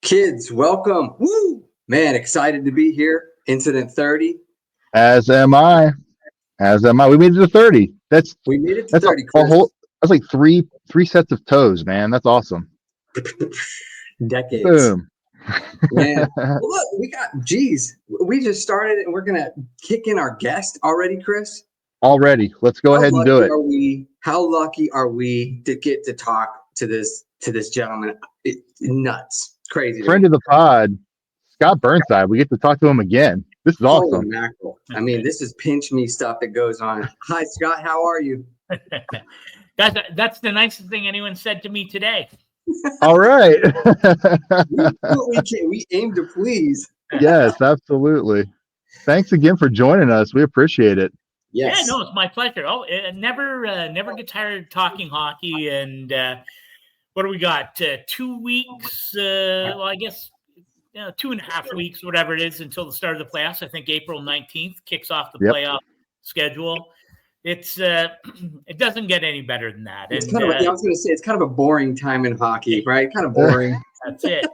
Kids, welcome. Woo! Man, excited to be here. Incident 30. As am I. As am I. We made it to 30. We made it to That's 30, a Chris. whole. That's like three sets of toes, man. That's awesome. Decades. Boom. Man. Well, look, we just started and we're going to kick in our guest already, Chris. Already. Let's go ahead and do it. How lucky are we to get to talk to this gentleman? Nuts. Crazy. Friend of the pod, Scott Burnside. We get to talk to him again. This is Holy awesome. mackerel. I mean, this is pinch me stuff that goes on. Hi, Scott. How are you? That's the nicest thing anyone said to me today. All right. we aim to please. Yes, absolutely. Thanks again for joining us. We appreciate it. Yes. Yeah, no, it's my pleasure. Oh, never get tired of talking hockey. And what do we got? 2 weeks? Well, I guess 2.5 weeks, whatever it is, until the start of the playoffs. I think April 19th kicks off the playoff schedule. It's it doesn't get any better than that. It's kind of, I was going to say, it's kind of a boring time in hockey, right? Kind of boring. That's it.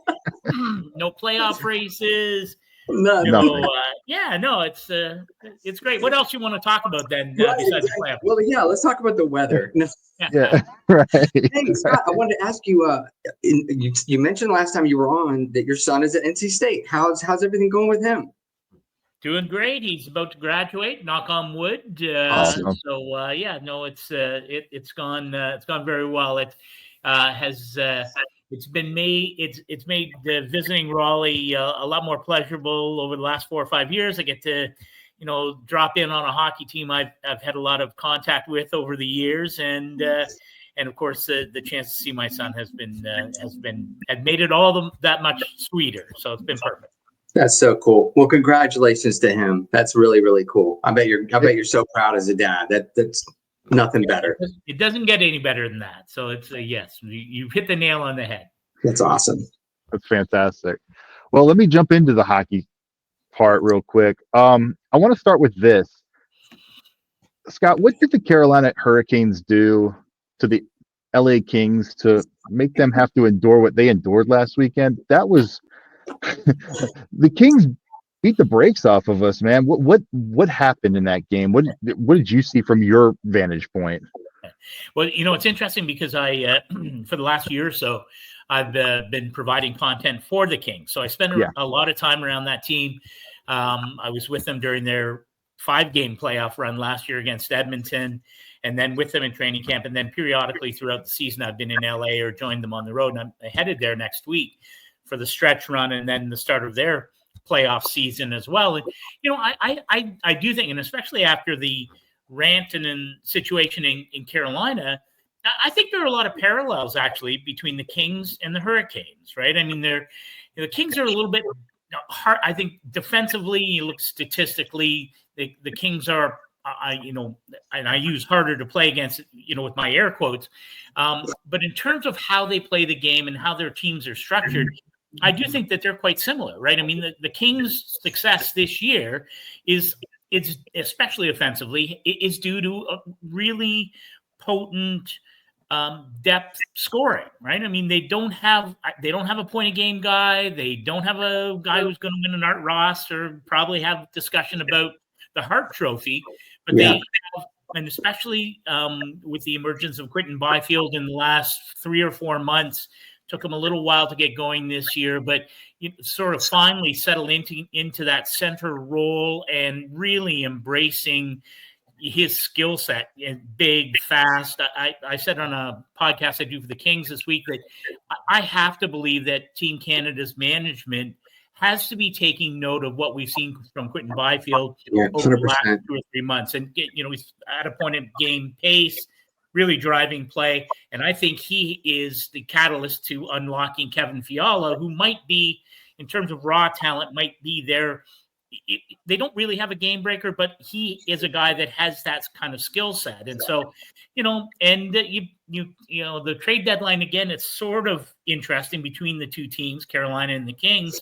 No playoff races. No. It's great. What else you want to talk about then? Besides the playoffs? Well, yeah, let's talk about the weather. Yeah, right. Hey, Scott, I wanted to ask you. You mentioned last time you were on that your son is at NC State. How's everything going with him? Doing great. He's about to graduate. Knock on wood. Awesome. So it's gone very well. It has. It's made visiting Raleigh a lot more pleasurable over the last 4 or 5 years. I get to, drop in on a hockey team I've had a lot of contact with over the years, and of course the chance to see my son has made it all that much sweeter. So it's been perfect. That's so cool. Well, congratulations to him. That's really, really cool. I bet you're so proud as a dad. That's nothing better. It doesn't get any better than that. So it's a yes. You've hit the nail on the head. That's awesome. That's fantastic. Well, let me jump into the hockey part real quick. I want to start with this. Scott, what did the Carolina Hurricanes do to the LA Kings to make them have to endure what they endured last weekend? That was the Kings beat the brakes off of us, man. What happened in that game? What did you see from your vantage point? Well, it's interesting because I for the last year or so, I've been providing content for the Kings. So I spent a lot of time around that team. I was with them during their 5-game playoff run last year against Edmonton, and then with them in training camp. And then periodically throughout the season, I've been in LA or joined them on the road. And I'm headed there next week for the stretch run and then the start of their playoff season as well. And, I do think, and especially after the Rantanen situation in Carolina, I think there are a lot of parallels actually between the Kings and the Hurricanes, right? I mean, the Kings are a little bit hard. I think defensively, you look statistically, the Kings are, and I use harder to play against, with my air quotes. But in terms of how they play the game and how their teams are structured, I do think that they're quite similar, right? I mean, the Kings' success this year is especially offensively, is due to a really potent depth scoring, right? I mean, they don't have a point a game guy. They don't have a guy who's going to win an Art Ross or probably have discussion about the Hart Trophy, but they have, and especially with the emergence of Quinton Byfield in the last 3 or 4 months, took him a little while to get going this year, but sort of finally settled into that center role and really embracing his skill set, and big, fast. I said on a podcast I do for the Kings this week that I have to believe that Team Canada's management has to be taking note of what we've seen from Quinton Byfield over the last 2 or 3 months. And, he's at a point in game pace, really driving play. And I think he is the catalyst to unlocking Kevin Fiala, who might be, in terms of raw talent, might be there. They don't really have a game breaker, but he is a guy that has that kind of skill set. And so, the trade deadline, again, it's sort of interesting between the two teams, Carolina and the Kings.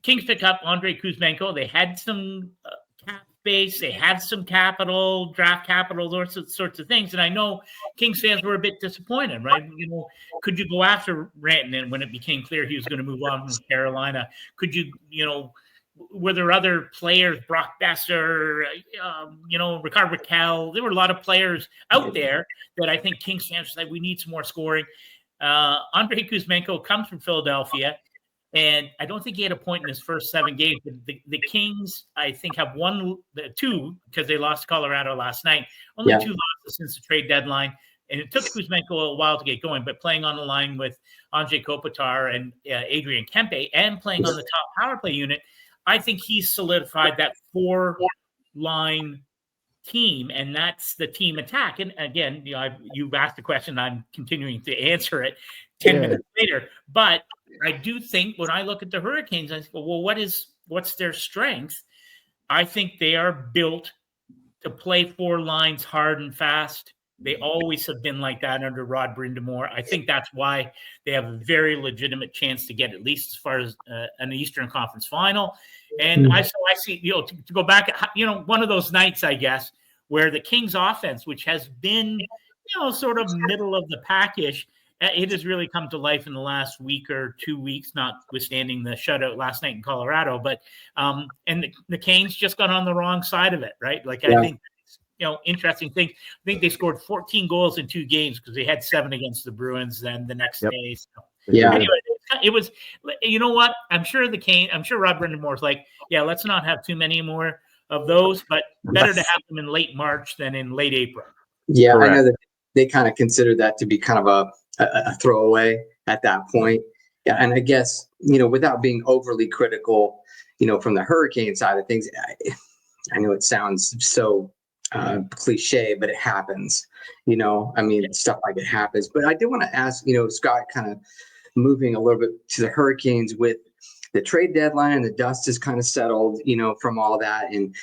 Kings pick up Andrei Kuzmenko. They had some cap space. They have some capital, draft capital, those sorts of things. And I know Kings fans were a bit disappointed, right? Could you go after Rantanen when it became clear he was going to move on from Carolina? Could you, were there other players, Brock Besser, Rickard Rakell? There were a lot of players out there that I think Kings fans said, we need some more scoring. Andrei Kuzmenko comes from Philadelphia, and I don't think he had a point in his first 7 games. The Kings, I think, have two, because they lost to Colorado last night. Only 2 losses since the trade deadline. And it took Kuzmenko a while to get going, but playing on the line with Anze Kopitar and Adrian Kempe and playing on the top power play unit, I think he's solidified that 4-line team, and that's the team attack. And again, you've asked the question, I'm continuing to answer it 10 minutes later. But I do think when I look at the Hurricanes, I go, well, what's their strength? I think they are built to play 4 lines hard and fast. They always have been like that under Rod Brind'Amour. I think that's why they have a very legitimate chance to get at least as far as an Eastern Conference final. And I see, to go back, one of those nights, I guess, where the Kings offense, which has been, sort of middle of the pack-ish, it has really come to life in the last week or 2 weeks, notwithstanding the shutout last night in Colorado. But and the Canes just got on the wrong side of it, right? I think, interesting thing. I think they scored 14 goals in 2 games because they had 7 against the Bruins then the next day. So, anyway, it was, what? I'm sure Rod Brind'Amour's like, let's not have too many more of those, but better to have them in late March than in late April. Yeah, correct. I know that they kind of considered that to be kind of a throwaway at that point. Yeah, and I guess, without being overly critical, from the Hurricane side of things, I know it sounds so cliche, but it happens. Stuff like it happens. But I did want to ask, Scott, kind of moving a little bit to the Hurricanes with the trade deadline and the dust is kind of settled, from all that. And,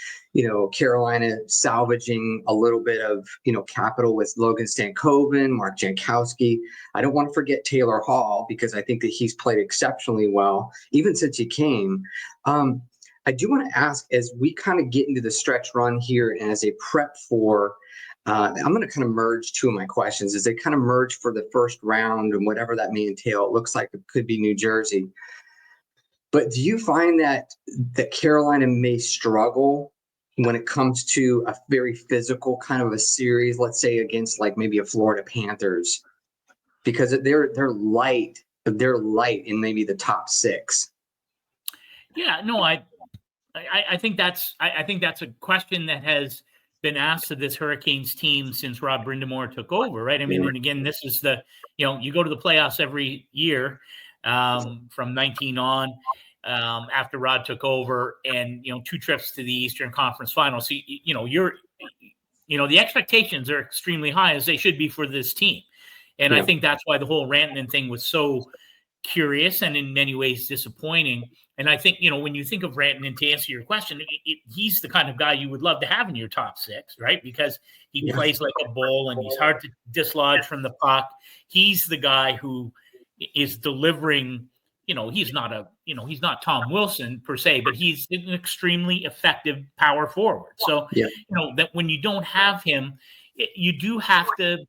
Carolina salvaging a little bit of, capital with Logan Stankoven, Mark Jankowski. I don't want to forget Taylor Hall, because I think that he's played exceptionally well, even since he came. I do want to ask, as we kind of get into the stretch run here and as a prep for, I'm going to kind of merge 2 of my questions as they kind of merge for the first round and whatever that may entail. It looks like it could be New Jersey. But do you find that Carolina may struggle when it comes to a very physical kind of a series, let's say against maybe a Florida Panthers, because they're light in maybe the top 6? Yeah, no, I think that's a question that has been asked of this Hurricanes team since Rod Brind'Amour took over, right? And again, this is you go to the playoffs every year from 19 on after Rod took over, and 2 trips to the Eastern Conference Final. So the expectations are extremely high, as they should be for this team. And I think that's why the whole Rantanen thing was so curious and in many ways disappointing. And I think, when you think of Rantanen, to answer your question, he's the kind of guy you would love to have in your top 6, right? Because he plays like a bull and he's hard to dislodge from the puck. He's the guy who is delivering, he's not Tom Wilson per se, but he's an extremely effective power forward. So, that when you don't have him, you do have to,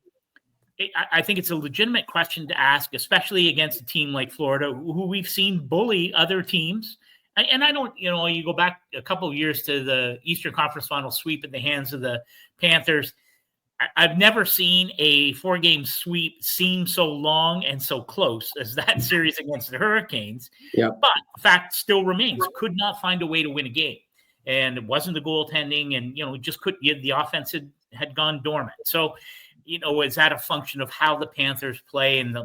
I think it's a legitimate question to ask, especially against a team like Florida, who we've seen bully other teams. And I don't, you go back a couple of years to the Eastern Conference Final sweep at the hands of the Panthers. I've never seen a 4-game sweep seem so long and so close as that series against the Hurricanes. But the fact still remains, could not find a way to win a game. And it wasn't the goaltending, and, just couldn't, the offense had gone dormant. So, is that a function of how the Panthers play and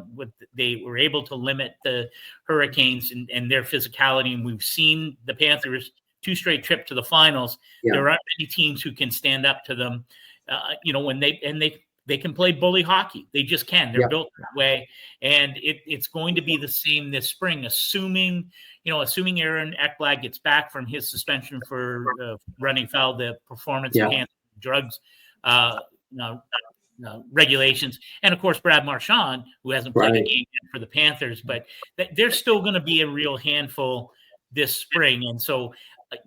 they were able to limit the Hurricanes and their physicality? And we've seen the Panthers 2 straight trip to the finals. There aren't many teams who can stand up to them. When they can play bully hockey. They just can. They're built that way. And it's going to be the same this spring, assuming Aaron Ekblad gets back from his suspension for running foul the performance enhancing drugs regulations. And of course, Brad Marchand, who hasn't played a game yet for the Panthers, but they're still going to be a real handful this spring. And so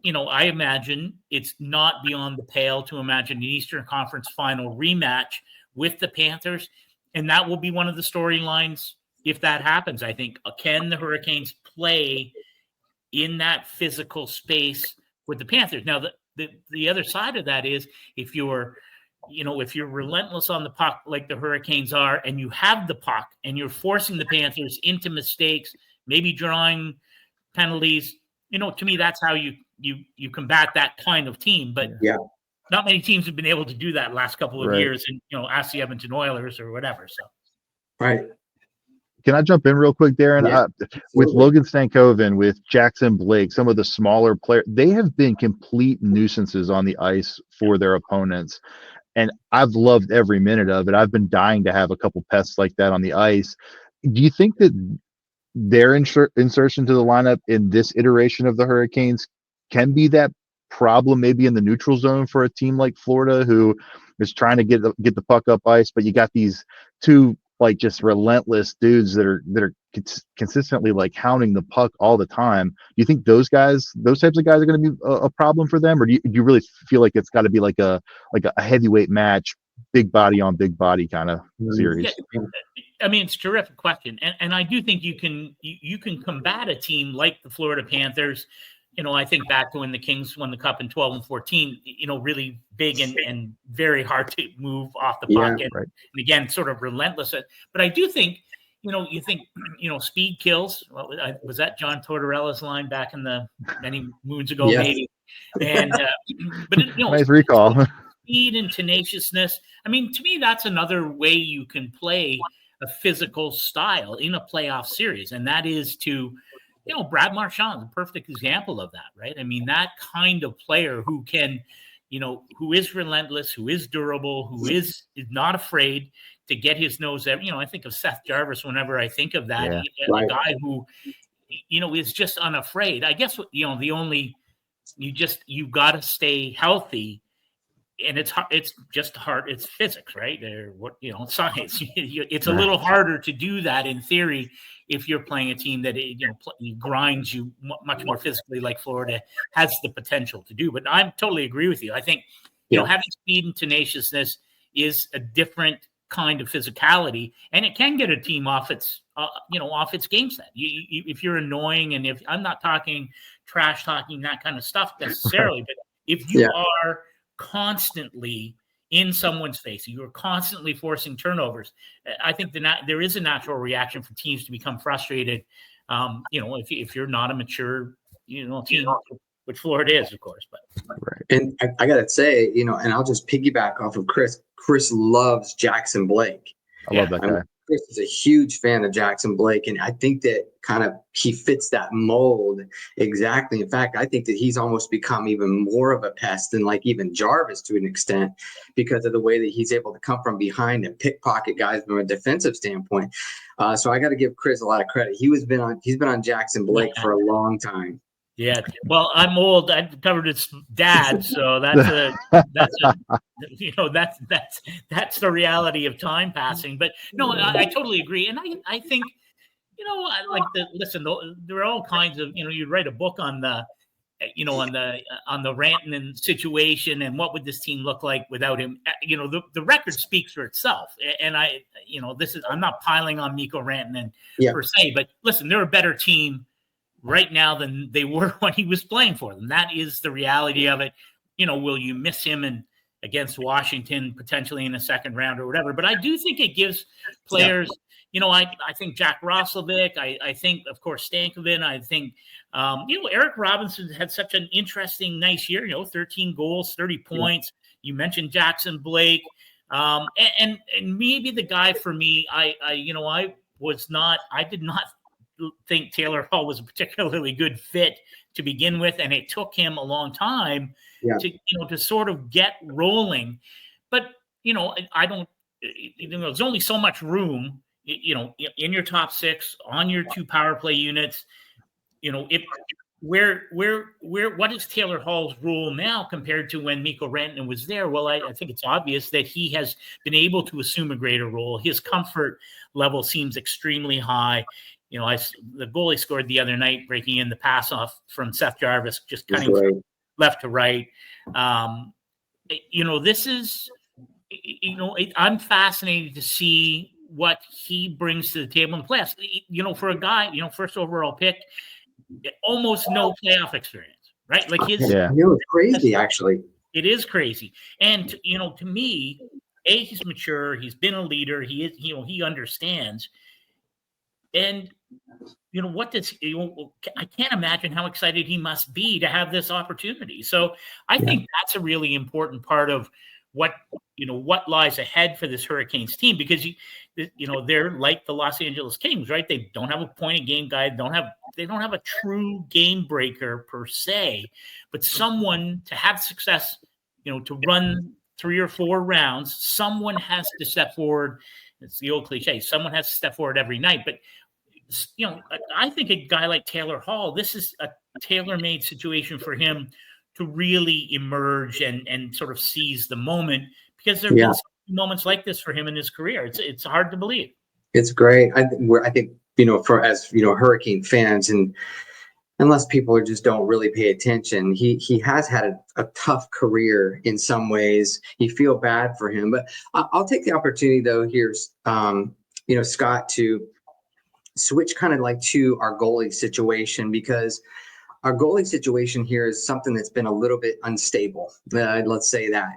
I imagine it's not beyond the pale to imagine an Eastern Conference final rematch with the Panthers. And that will be one of the storylines if that happens. I think, can the Hurricanes play in that physical space with the Panthers? Now, the other side of that is if you're relentless on the puck like the Hurricanes are, and you have the puck and you're forcing the Panthers into mistakes, maybe drawing penalties, to me, that's how you combat that kind of team. But not many teams have been able to do that last couple of years, and ask the Edmonton Oilers or whatever. So, right. Can I jump in real quick, Darren? Yeah, with Logan Stankoven, with Jackson Blake, some of the smaller players, they have been complete nuisances on the ice for their opponents. And I've loved every minute of it. I've been dying to have a couple pests like that on the ice. Do you think that their insertion to the lineup in this iteration of the Hurricanes can be that problem maybe in the neutral zone for a team like Florida, who is trying to get the puck up ice, but you got these two like just relentless dudes that are consistently like hounding the puck all the time? Do you think those types of guys are going to be a problem for them, or do you really feel like it's got to be like a heavyweight match, big body on big body kind of series? Yeah. I mean, it's a terrific question, and I do think you can combat a team like the Florida Panthers. I think back to when the Kings won the Cup in 12 and 14, really big and very hard to move off the puck. And again, sort of relentless. But I do think, you think, speed kills. Was that John Tortorella's line back in the many moons ago, maybe? And, but, nice recall. Speed and tenaciousness. I mean, to me, that's another way you can play a physical style in a playoff series. And that is to, Brad Marchand, the perfect example of that, right? I mean, that kind of player who can, who is relentless, who is durable, who is not afraid to get his nose there. I think of Seth Jarvis whenever I think of that. A guy who, is just unafraid. I guess, you got to stay healthy. And it's just hard. It's physics, right? Or science. It's a little harder to do that in theory if you're playing a team that grinds you much more physically, like Florida has the potential to do. But I totally agree with you. I think having speed and tenaciousness is a different kind of physicality, and it can get a team off its game set. If you're annoying, and if I'm not talking trash talking that kind of stuff necessarily, but if you are constantly in someone's face, you're constantly forcing turnovers, I think there is a natural reaction for teams to become frustrated. If you're not a mature, team, which Florida is, of course. But and I gotta say, and I'll just piggyback off of Chris. Chris loves Jackson Blake. I love that guy. Chris is a huge fan of Jackson Blake, and I think that kind of he fits that mold exactly. In fact, I think that he's almost become even more of a pest than like even Jarvis to an extent, because of the way that he's able to come from behind and pickpocket guys from a defensive standpoint. So I got to give Chris a lot of credit. He's been on Jackson Blake for a long time. Yeah, well, I'm old. I've covered his dad, so that's the reality of time passing. But no, I totally agree, and I think there are all kinds of you'd write a book on the on the Rantanen situation and what would this team look like without him. The record speaks for itself, and I'm not piling on Mikko Rantanen per se, but listen, they're a better team right now than they were when he was playing for them. That is the reality of it. Will you miss him against Washington potentially in a second round or whatever? But I do think it gives players, I think Jack Roslovic, I think, of course, Stankoven, I think, Eric Robinson had such an interesting, nice year, 13 goals, 30 points. You mentioned Jackson Blake. And maybe the guy for me, I did not think Taylor Hall was a particularly good fit to begin with, and it took him a long time to sort of get rolling. But I don't. There's only so much room, in your top six on your two power play units. What is Taylor Hall's role now compared to when Mikko Rantanen was there? Well, I think it's obvious that he has been able to assume a greater role. His comfort level seems extremely high. the goalie scored the other night, breaking in the pass off from Seth Jarvis, just cutting left to right. This is, I'm fascinated to see what he brings to the table in the playoffs. For a guy, first overall pick, almost no playoff experience, right? Like it's crazy, actually. It is crazy. And, to me, he's mature. He's been a leader. He is, he understands. And, I can't imagine how excited he must be to have this opportunity. So I think that's a really important part of what lies ahead for this Hurricanes team, because they're like the Los Angeles Kings, right? They don't have a point of game guy, they don't have a true game breaker per se, but someone to have success, to run 3 or 4 rounds, someone has to step forward. It's the old cliche, someone has to step forward every night. But I think a guy like Taylor Hall, this is a tailor-made situation for him to really emerge and sort of seize the moment, because there have been moments like this for him in his career. It's hard to believe. It's great. I think as Hurricane fans, and unless people just don't really pay attention, he has had a tough career in some ways. You feel bad for him, but I'll take the opportunity though here, Scott, to switch kind of like to our goalie situation, because our goalie situation here is something that's been a little bit unstable. Let's say that,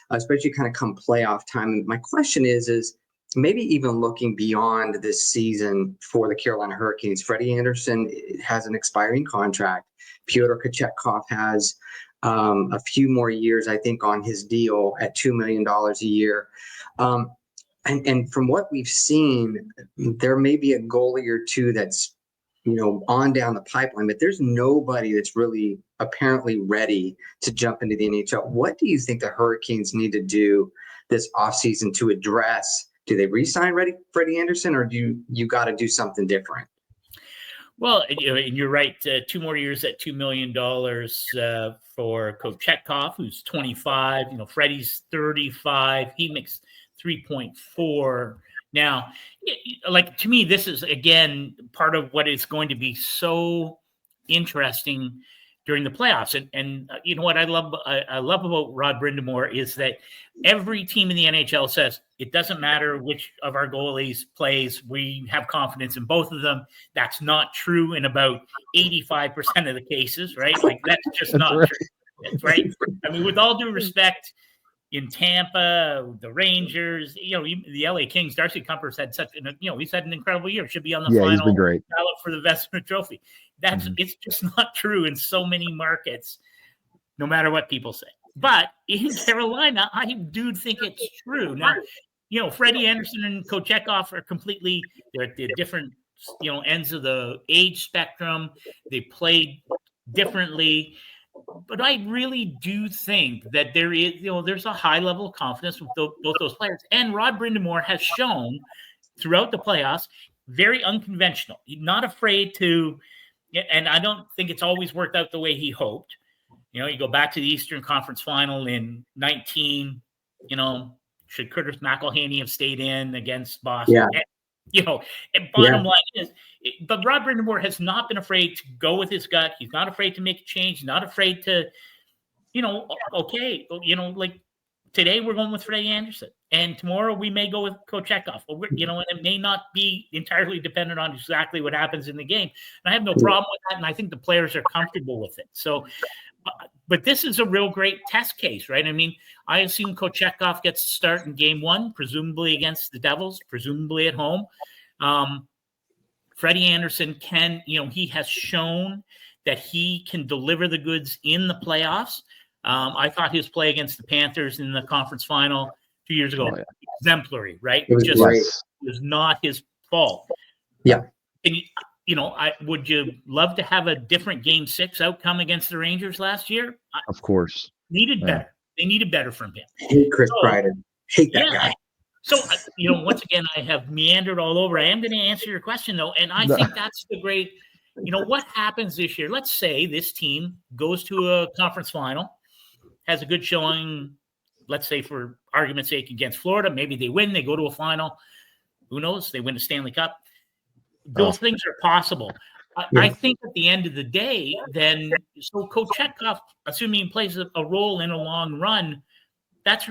especially kind of come playoff time. My question is maybe even looking beyond this season for the Carolina Hurricanes. Freddie Andersen has an expiring contract. Pyotr Kochetkov has a few more years, I think, on his deal at $2 million a year. And from what we've seen, there may be a goalie or two that's, on down the pipeline, but there's nobody that's really apparently ready to jump into the NHL. What do you think the Hurricanes need to do this offseason to address? Do they re-sign Freddie Andersen, or do you got to do something different? Well, and you're right. 2 more years at $2 million for Kochetkov, who's 25. Freddie's 35. He makes 3.4. Now, to me, this is, again, part of what is going to be so interesting during the playoffs. And what I love about Rod Brind'Amour is that every team in the NHL says it doesn't matter which of our goalies plays. We have confidence in both of them. That's not true in about 85% of the cases, right? Like, that's just not true, right? I mean, with all due respect, in Tampa, the Rangers, the LA Kings, Darcy Kuemper's had he's had an incredible year. Should be on the final ballot for the Vezina Trophy. It's just not true in so many markets, no matter what people say. But in Carolina, I do think it's true. Now, Freddie Andersen and Kochetkov are they're at the different, ends of the age spectrum. They played differently. But I really do think that there is, there's a high level of confidence with both those players. And Rod Brind'Amour has shown throughout the playoffs, very unconventional. He's not afraid to, and I don't think it's always worked out the way he hoped. You go back to the Eastern Conference Final in 19, should Curtis McElhinney have stayed in against Boston? Yeah. And bottom line is, but Rod Brind'Amour has not been afraid to go with his gut. He's not afraid to make a change. He's not afraid to, like today we're going with Freddie Andersen, and tomorrow we may go with Kochetkov. And it may not be entirely dependent on exactly what happens in the game. And I have no problem with that, and I think the players are comfortable with it. So, but this is a real great test case, right? I mean, I assume Kochetkov gets to start in game 1, presumably against the Devils, presumably at home. Freddie Andersen he has shown that he can deliver the goods in the playoffs. I thought his play against the Panthers in the conference final 2 years ago, exemplary, right? It was great. It was not his fault. Yeah. And, would you love to have a different game 6 outcome against the Rangers last year? Of course. Better. They needed better from him. Hate Chris Kreider. Hate that guy. So, once again, I have meandered all over. I am going to answer your question, though. And I think that's the great, what happens this year? Let's say this team goes to a conference final, has a good showing, let's say for argument's sake, against Florida. Maybe they win. They go to a final. Who knows? They win the Stanley Cup. those things are possible. Yeah. I think at the end of the day, then, so Kochetkov, assuming he plays a role in a long run, that's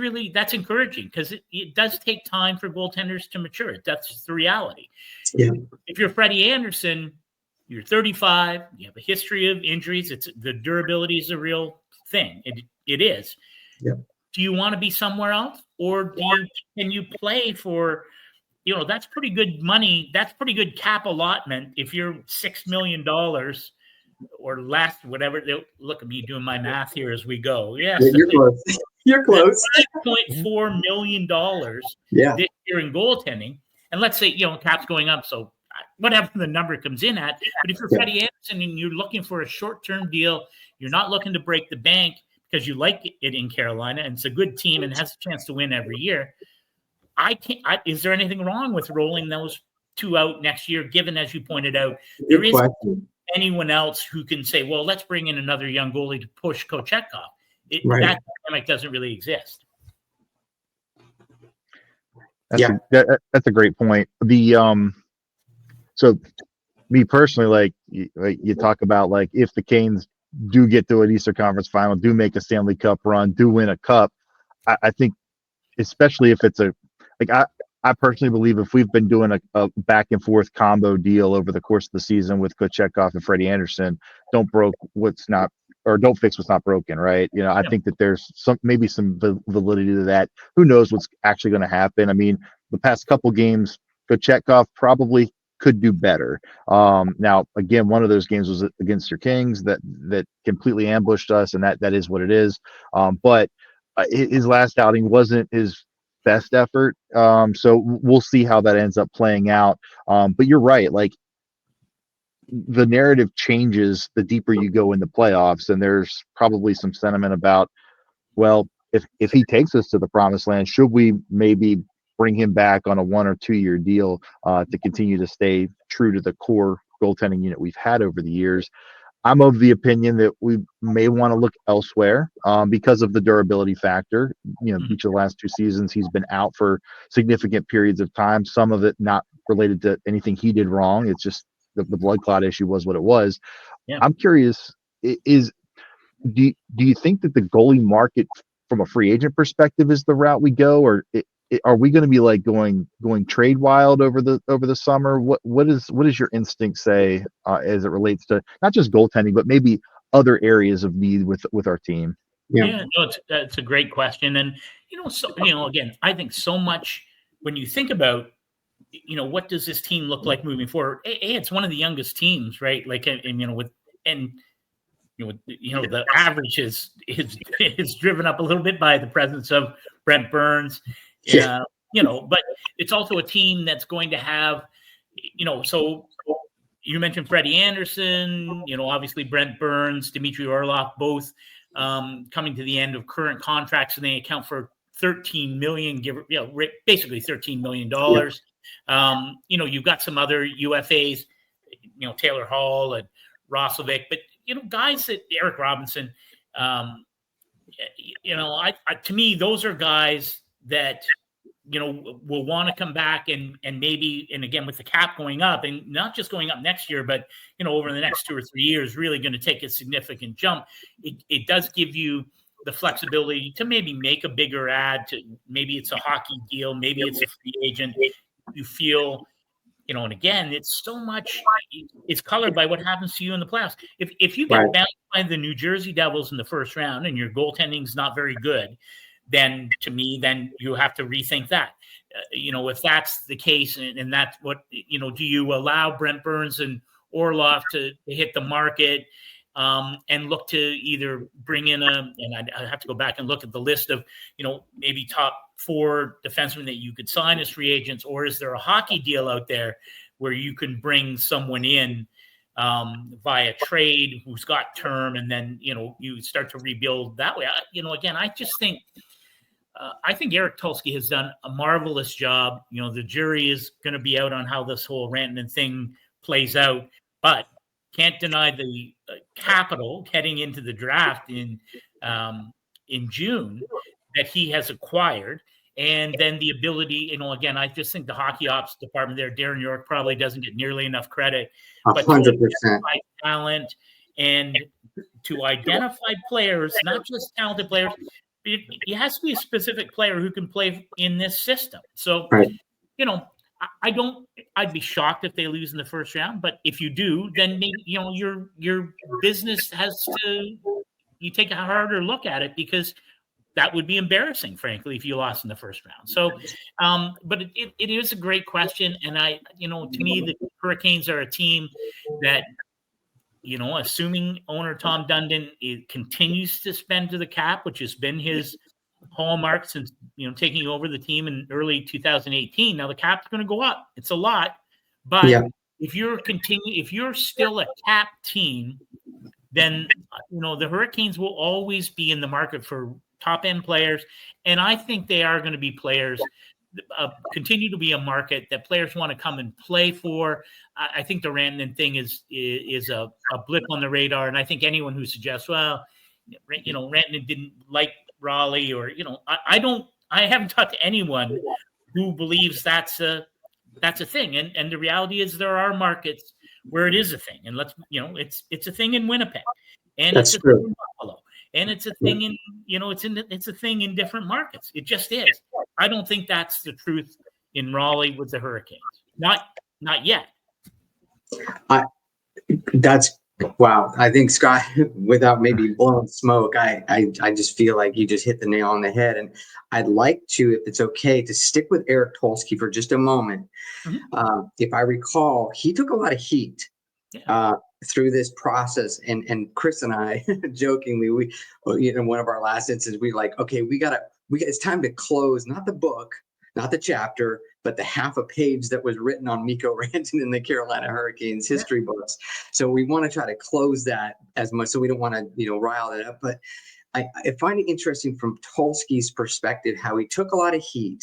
encouraging, because it does take time for goaltenders to mature. That's the reality. Yeah. If you're Freddie Anderson, you're 35, you have a history of injuries. The durability is a real thing. It is. Yeah. Do you want to be somewhere else, or can you play for, that's pretty good money. That's pretty good cap allotment. If you're $6 million or less, whatever. Look at me doing my math here as we go. Yes, You're close. You're close. $5.4 million Yeah. this year in goaltending. And let's say, cap's going up, so whatever the number comes in at. But if you're Freddie Anderson and you're looking for a short-term deal, you're not looking to break the bank because you like it in Carolina and it's a good team and has a chance to win every year. Is there anything wrong with rolling those two out next year, given, as you pointed out, there isn't anyone else who can say, well, let's bring in another young goalie to push Kochetkov. That dynamic doesn't really exist. That's a great point. So me personally, like you talk about, like, if the Canes do get to an Eastern Conference Final, do make a Stanley Cup run, do win a cup, I think, especially if it's I personally believe if we've been doing a back and forth combo deal over the course of the season with Kochetkov and Freddie Anderson, don't fix what's not broken, right? I think that there's maybe some validity to that. Who knows what's actually going to happen? I mean, the past couple games, Kochetkov probably could do better. Now, again, one of those games was against your Kings that completely ambushed us, and that is what it is. But his last outing wasn't his best effort. So we'll see how that ends up playing out. But you're right. Like, the narrative changes the deeper you go in the playoffs, and there's probably some sentiment about, well, if he takes us to the promised land, should we maybe bring him back on a 1 or 2 year deal to continue to stay true to the core goaltending unit we've had over the years? I'm of the opinion that we may want to look elsewhere because of the durability factor. Each of the last 2 seasons, he's been out for significant periods of time. Some of it not related to anything he did wrong. It's just the blood clot issue was what it was. Yeah. I'm curious, do you think that the goalie market from a free agent perspective is the route we go, or are we going to be like going trade wild over the summer? What does your instinct say as it relates to not just goaltending, but maybe other areas of need with our team? Yeah, no, it's a great question, and again, I think so much when you think about what does this team look like moving forward? It's one of the youngest teams, right? Like, the average is driven up a little bit by the presence of Brent Burns. But it's also a team that's going to have, so you mentioned Freddie Anderson, obviously Brent Burns, Dmitry Orlov, both coming to the end of current contracts, and they account for $13 million, basically $13 million. You've got some other UFAs, Taylor Hall and Roslovic, but guys that Eric Robinson, to me, those are guys that will want to come back and maybe, and again, with the cap going up, and not just going up next year, but over the next 2 or 3 years, really going to take a significant jump. It does give you the flexibility to maybe make a bigger ad, to maybe it's a hockey deal, maybe it's a free agent. You feel, and again, it's so much, it's colored by what happens to you in the playoffs. If you get bounced by the New Jersey Devils in the first round and your goaltending's not very good, then to me, then you have to rethink that. If that's the case, and that's what, do you allow Brent Burns and Orlov to hit the market and look to either bring in and I have to go back and look at the list of, maybe top 4 defensemen that you could sign as free agents, or is there a hockey deal out there where you can bring someone in via trade who's got term, and then, you start to rebuild that way. Again, I just think, I think Eric Tulsky has done a marvelous job. The jury is going to be out on how this whole Rantanen thing plays out, but can't deny the capital heading into the draft in June that he has acquired. And then the ability, again, I just think the hockey ops department there, Darren York probably doesn't get nearly enough credit, but 100%. talent and to identify players, not just talented players. It has to be a specific player who can play in this system. So, Right. I'd be shocked if they lose in the first round, but if you do, then maybe, your business has to, you take a harder look at it, because that would be embarrassing, frankly, if you lost in the first round. So, but it is a great question. And to me, the Hurricanes are a team that, assuming owner Tom Dundon continues to spend to the cap, which has been his hallmark since, taking over the team in early 2018. Now the cap's going to go up. It's a lot, but if you're still a cap team, then, the Hurricanes will always be in the market for top end players. And I think they are going to be players, continue to be a market that players want to come and play for. I think the Rantanen thing is a blip on the radar. And I think anyone who suggests, well, Rantanen didn't like Raleigh, or, I haven't talked to anyone who believes that's a thing. And the reality is there are markets where it is a thing. And it's a thing in Winnipeg, and That's it's a true. thing in Buffalo, and it's a thing in, it's a thing in different markets. It just is. I don't think that's the truth in Raleigh with the Hurricanes. Not yet. That's wow. I think, Scott, without maybe blowing smoke, I just feel like you just hit the nail on the head. And I'd like to, if it's okay, to stick with Eric Tulsky for just a moment. Mm-hmm. If I recall, he took a lot of heat through this process. And Chris and I, jokingly, we, one of our last instances, we like, okay, it's time to close, not the book, not the chapter, but the half a page that was written on Mikko Rantanen in the Carolina Hurricanes history books. So we want to try to close that as much, so we don't want to, rile it up. But I find it interesting from Tulsky's perspective, how he took a lot of heat,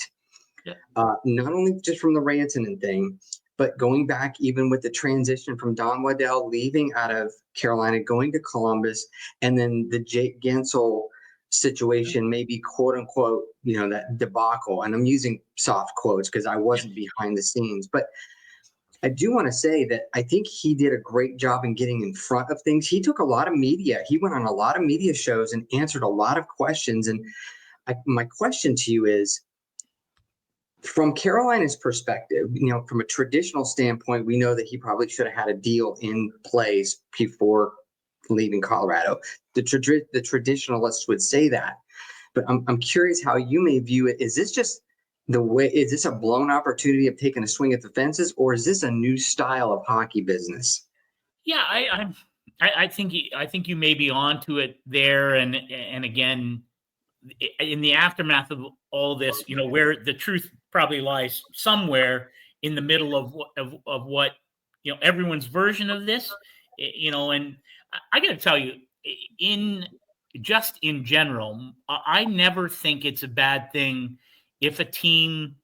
not only just from the Rantanen thing, but going back even with the transition from Don Waddell leaving out of Carolina, going to Columbus, and then the Jake Gensel situation, maybe quote unquote, that debacle. And I'm using soft quotes because I wasn't behind the scenes. But I do want to say that I think he did a great job in getting in front of things. He took a lot of media. He went on a lot of media shows and answered a lot of questions. And my question to you is, from Carolina's perspective, from a traditional standpoint, we know that he probably should have had a deal in place before leaving Colorado. The traditionalists would say that, but I'm curious how you may view it. Is this just is this a blown opportunity of taking a swing at the fences, or is this a new style of hockey business? Yeah, I think you may be onto it there, and again, in the aftermath of all this, where the truth probably lies somewhere in the middle of what everyone's version of this, and I got to tell you, in general, I never think it's a bad thing if a team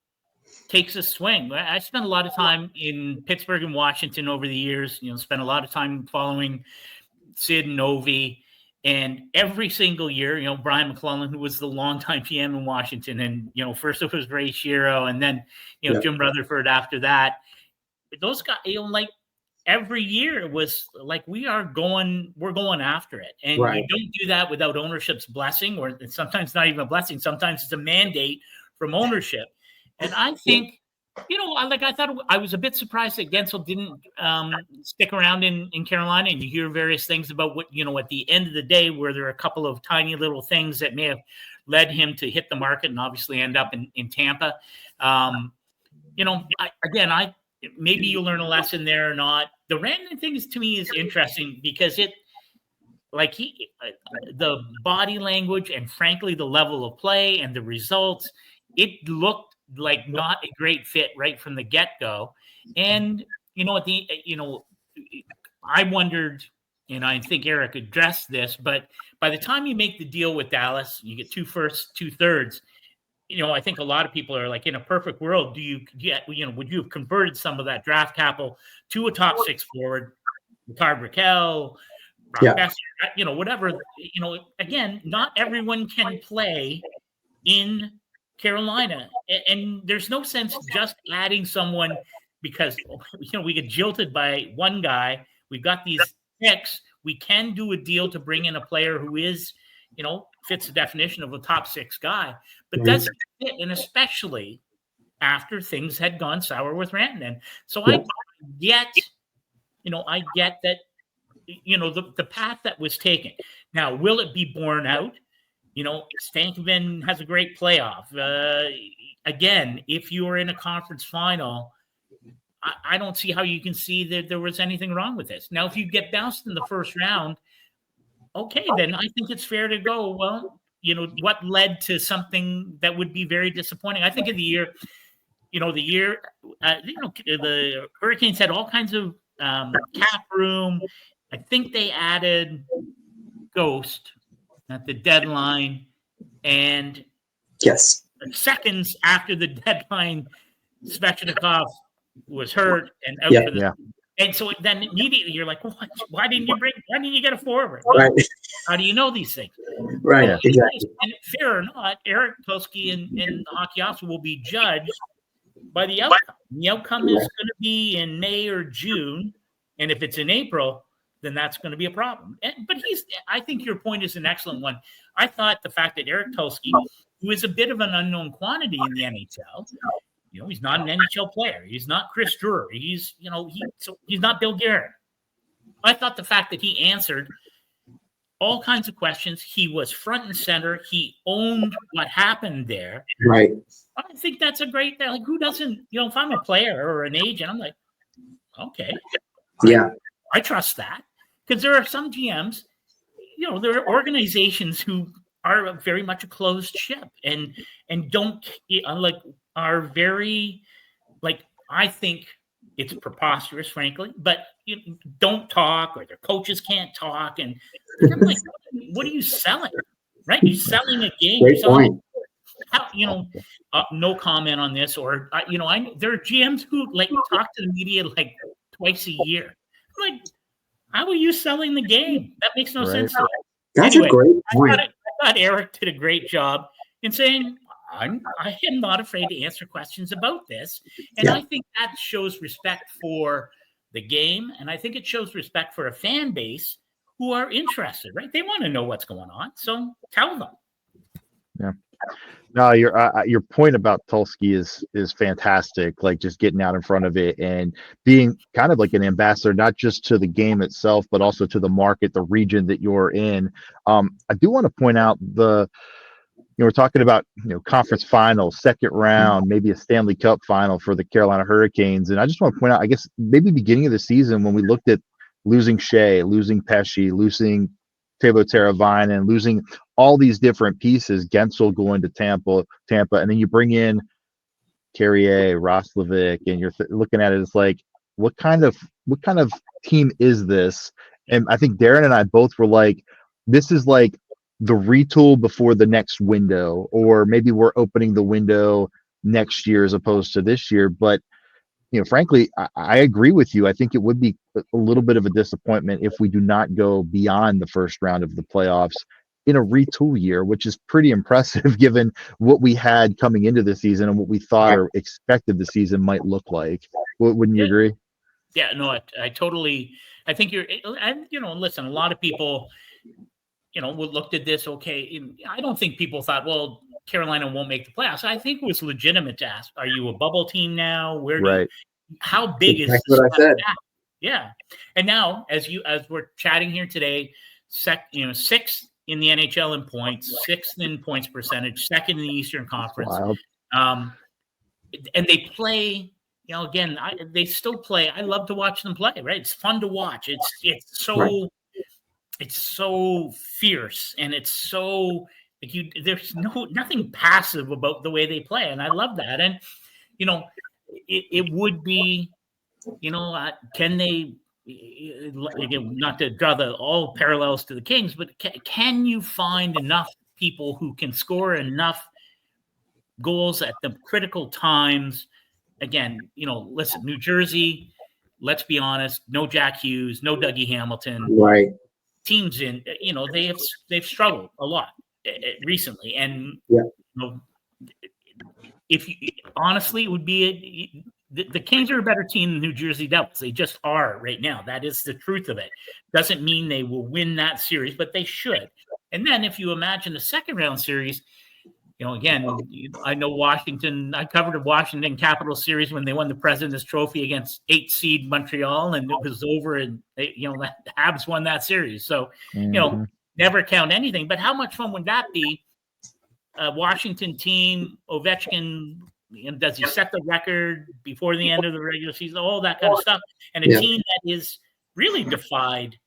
takes a swing. I spent a lot of time in Pittsburgh and Washington over the years, spent a lot of time following Sid and Ovi. And every single year, Brian McClellan, who was the longtime PM in Washington, and, first it was Ray Shero, and then, Jim Rutherford after that. Those guys, every year it was like, we're going after it. And you don't do that without ownership's blessing, or it's sometimes not even a blessing. Sometimes it's a mandate from ownership. And I think, I thought I was a bit surprised that Gensel didn't stick around in Carolina. And you hear various things about what, at the end of the day, where there are a couple of tiny little things that may have led him to hit the market and obviously end up in Tampa. Maybe you learn a lesson there or not. The Rantanen thing to me is interesting because the body language and frankly, the level of play and the results, it looked like not a great fit right from the get-go. And, I wondered, and I think Eric addressed this, but by the time you make the deal with Dallas, you get 2 firsts, 2 thirds. I think a lot of people are like, in a perfect world, would you have converted some of that draft capital to a top 6 forward, Ricard Raquel, Brock Besser, whatever, again, not everyone can play in Carolina, and there's no sense just adding someone because we get jilted by one guy. We've got these picks. We can do a deal to bring in a player who is, fits the definition of a top 6 guy, but doesn't fit, and especially after things had gone sour with Rantanen. So I get that, the path that was taken. Now, will it be borne out? Stankoven has a great playoff. Again, if you are in a conference final, I don't see how you can see that there was anything wrong with this. Now, if you get bounced in the first round, okay, then I think it's fair to go, well, what led to something that would be very disappointing? I think of the year, the Hurricanes had all kinds of cap room. I think they added Ghost at the deadline, and seconds after the deadline, Svechnikov was hurt and out for the and so then immediately you're like, well, why didn't you get a forward? Well, how do you know these things? Right, exactly. And fair or not, Eric Tulsky and the Hockey Ops will be judged by the outcome. The outcome is going to be in May or June, and if it's in April, then that's going to be a problem. But I think your point is an excellent one. I thought the fact that Eric Tulsky, who is a bit of an unknown quantity in the NHL, he's not an NHL player. He's not Chris Drury. He's not Bill Guerin. I thought the fact that he answered all kinds of questions, he was front and center. He owned what happened there. Right. I think that's a great thing. Like, who doesn't, if I'm a player or an agent, I'm like, okay. Yeah. I trust that. Because there are some GMs, there are organizations who are very much a closed ship and don't are very, I think it's preposterous, frankly, but don't talk, or their coaches can't talk. And I'm like, what are you selling? Right? You're selling a game. Great point. No comment on this, or there are GMs who talk to the media twice a year. I'm like, how are you selling the game? That makes no sense to me. That's a great point. I thought Eric did a great job in saying, I am not afraid to answer questions about this. And I think that shows respect for the game. And I think it shows respect for a fan base who are interested, right? They want to know what's going on. So tell them. Yeah. No, your point about Tulsky is fantastic. Like, just getting out in front of it and being kind of like an ambassador, not just to the game itself, but also to the market, the region that you're in. I do want to point out we're talking about conference finals, second round, maybe a Stanley Cup final for the Carolina Hurricanes, and I just want to point out, I guess maybe beginning of the season when we looked at losing Shea, losing Pesce, losing Teuvo Teravainen, losing all these different pieces, Gensel going to Tampa, and then you bring in Carrier, Roslovic, and you're looking at it, it's like, what kind of team is this? And I think Darren and I both were like, this is like the retool before the next window, or maybe we're opening the window next year as opposed to this year. But frankly, I agree with you. I think it would be a little bit of a disappointment if we do not go beyond the first round of the playoffs in a retool year, which is pretty impressive given what we had coming into the season and what we thought or expected the season might look like. Wouldn't you agree? Yeah, no, I totally, I think and listen, a lot of people, looked at this, okay. I don't think people thought, well, Carolina won't make the playoffs. I think it was legitimate to ask, are you a bubble team now? How big is what I said? Yeah. And now, as we're chatting here today, sixth in the NHL in points, sixth in points percentage, second in the Eastern Conference. And they play, again, they still play. I love to watch them play, right? It's fun to watch. It's so fierce, and it's so there's nothing passive about the way they play. And I love that. And, it would be, can they, not to draw all parallels to the Kings, but can you find enough people who can score enough goals at the critical times? Again, listen, New Jersey, let's be honest, no Jack Hughes, no Dougie Hamilton. Right. Teams they've struggled a lot recently, and if you, honestly, it would be the Kings are a better team than New Jersey Devils. They just are right now. That is the truth of it. Doesn't mean they will win that series, but they should. And then if you imagine the second round series, again, I know Washington. I covered a Washington Capitals series when they won the President's Trophy against 8 seed Montreal, and it was over. And the Habs won that series. So never count anything. But how much fun would that be? A Washington team, Ovechkin. Does he set the record before the end of the regular season? All that kind of stuff, and a team that is really defied